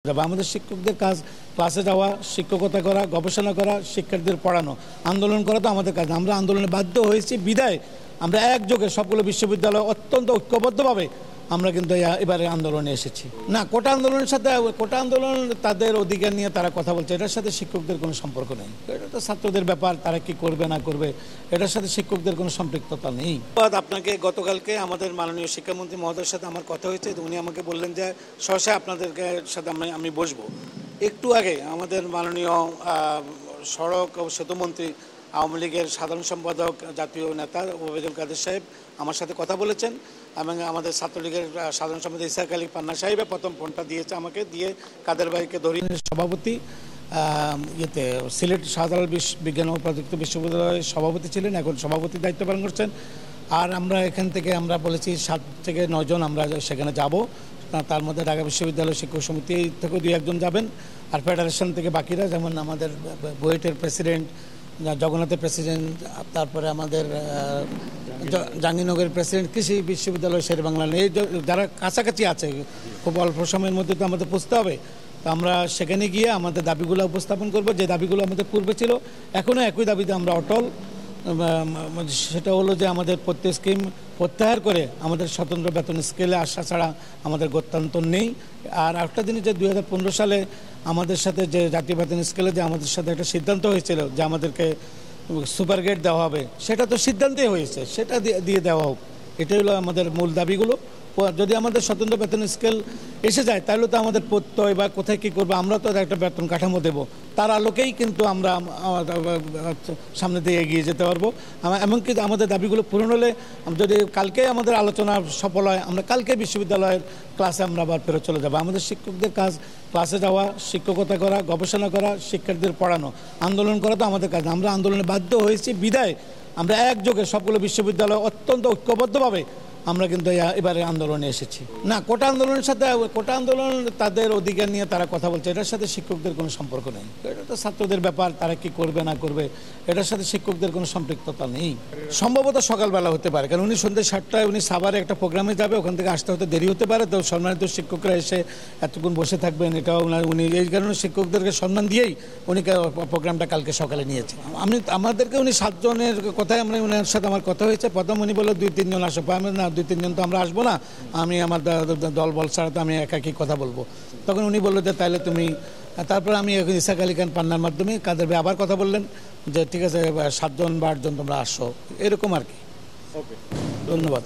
আমাদের শিক্ষকদের কাজ ক্লাসে যাওয়া, শিক্ষকতা করা, গবেষণা করা, শিক্ষার্থীদের পড়ানো, আন্দোলন করা তো আমাদের কাজ। আমরা আন্দোলনে বাধ্য হয়েছি বিদায় আমরা একযোগে সবগুলো বিশ্ববিদ্যালয় অত্যন্ত ঐক্যবদ্ধভাবে আমরা কিন্তু এবারে আন্দোলনে এসেছি। না, কোটা আন্দোলন তাদের অধিকার নিয়ে তারা কথা বলছে, এটার সাথে শিক্ষকদের কোনো সম্পর্ক নেই। এটা তো ছাত্রদের ব্যাপার, তারা কি করবে না করবে, এটার সাথে শিক্ষকদের কোনো সম্পৃক্ততা নেই। আপনাকে গতকালকে আমাদের মাননীয় শিক্ষামন্ত্রী মহোদয়ের সাথে আমার কথা হয়েছে, উনি আমাকে বললেন যে সহসা আপনাদেরকে সাথে আমি বসবো। একটু আগে আমাদের মাননীয় সড়ক ও সেতুমন্ত্রী, আওয়ামী লীগের সাধারণ সম্পাদক, জাতীয় নেতা ওবায়দুল কাদের সাহেব আমার সাথে কথা বলেছেন এবং আমাদের ছাত্রলীগের সাধারণ সম্পাদক ইসহাক আলী পান্না সাহেব প্রথম ফোনটা দিয়েছে আমাকে, দিয়ে কাদের ভাইকে ধরিয়ে সভাপতি সিলেট শাহজালাল বিজ্ঞান ও প্রযুক্তি বিশ্ববিদ্যালয়ের সভাপতি ছিলেন, এখন সভাপতির দায়িত্ব পালন করছেন। আর আমরা এখান থেকে আমরা বলেছি 7 থেকে 9 জন আমরা সেখানে যাব। তার মধ্যে ঢাকা বিশ্ববিদ্যালয় শিক্ষক সমিতি থেকে 2-1 জন যাবেন, আর ফেডারেশন থেকে বাকিরা, যেমন আমাদের বুয়েটের প্রেসিডেন্ট, জগন্নাথের প্রেসিডেন্ট, তারপরে আমাদের জাহাঙ্গীরনগরের প্রেসিডেন্ট, কৃষি বিশ্ববিদ্যালয় শেরেবাংলা, এই যারা কাছাকাছি আছে, খুব অল্প সময়ের মধ্যে তো আমাদের পৌঁছতে হবে। তো আমরা সেখানে গিয়ে আমাদের দাবিগুলো উপস্থাপন করব, যে দাবিগুলো আমাদের পূর্বে ছিল, এখনও একই দাবিতে আমরা অটল। সেটা হলো যে আমাদের প্রত্যেক স্কিম প্রত্যাহার করে আমাদের স্বতন্ত্র বেতন স্কেলে আসা ছাড়া আমাদের গত্যন্তর নেই। আর একটা জিনিস, যে 2015 সালে আমাদের সাথে যে জাতীয় বেতন স্কেলে যে আমাদের সাথে একটা সিদ্ধান্ত হয়েছিল যে আমাদেরকে সুপার গ্রেড দেওয়া হবে, সেটা তো সিদ্ধান্তই হয়েছে, সেটা দিয়ে দেওয়া হোক। এটাই হলো আমাদের মূল দাবিগুলো। যদি আমাদের স্বতন্ত্র বেতন স্কেল এসে যায়, তাহলে তো আমাদের প্রত্যয় বা কোথায় কী করবো, আমরা তো একটা বেতন কাঠামো দেবো, তার আলোকেই কিন্তু আমরা সামনে দিয়ে এগিয়ে যেতে পারবো। এমনকি আমাদের দাবিগুলো পূরণ হলে, যদি কালকে আমাদের আলোচনা সফল হয়, আমরা কালকে বিশ্ববিদ্যালয়ের ক্লাসে আমরা আবার ফেরত চলে যাবো। আমাদের শিক্ষকদের কাজ ক্লাসে যাওয়া, শিক্ষকতা করা, গবেষণা করা, শিক্ষার্থীদের পড়ানো, আন্দোলন করা তো আমাদের কাজ। আমরা আন্দোলনে বাধ্য হয়েছি বিদায় আমরা একযোগে সবগুলো বিশ্ববিদ্যালয় অত্যন্ত ঐক্যবদ্ধভাবে আমরা কিন্তু এবারে আন্দোলনে এসেছি। না, কোটা আন্দোলন তাদের অধিকার নিয়ে তারা কথা বলছে, এটার সাথে শিক্ষকদের কোনো সম্পর্ক নেই। এটা তো ছাত্রদের ব্যাপার, তারা কি করবে না করবে, এটার সাথে শিক্ষকদের কোনো সম্পৃক্ততা নেই। সম্ভবত সকালবেলা হতে পারে, কারণ উনি সন্ধ্যে 7টায় উনি সাভারে একটা প্রোগ্রামে যাবে, ওখান থেকে আসতে হতে দেরি হতে পারে। তো সম্মানিত শিক্ষকরা এসে এতক্ষণ বসে থাকবেন, এটাও উনি এই কারণে শিক্ষকদেরকে সম্মান দিয়েই উনি প্রোগ্রামটা কালকে সকালে নিয়েছেন। আমাদেরকে উনি 7 জনের কথায় উনার সাথে আমার কথা হয়েছে। প্রথম উনি বললো 2-3 জন আসো, না 2-3 জন তো আমরা আসবো না, আমি আমার দল বল ছাড়া তো আমি একাকি কথা বলবো। তখন উনি বললো যে তাহলে তুমি, তারপর আমি ইসহাক আলী পান্নার মাধ্যমে কাদের ভাই আবার কথা বললেন যে ঠিক আছে 7 জন বা 8 জন তোমরা আসো, এরকম আর কি। ধন্যবাদ।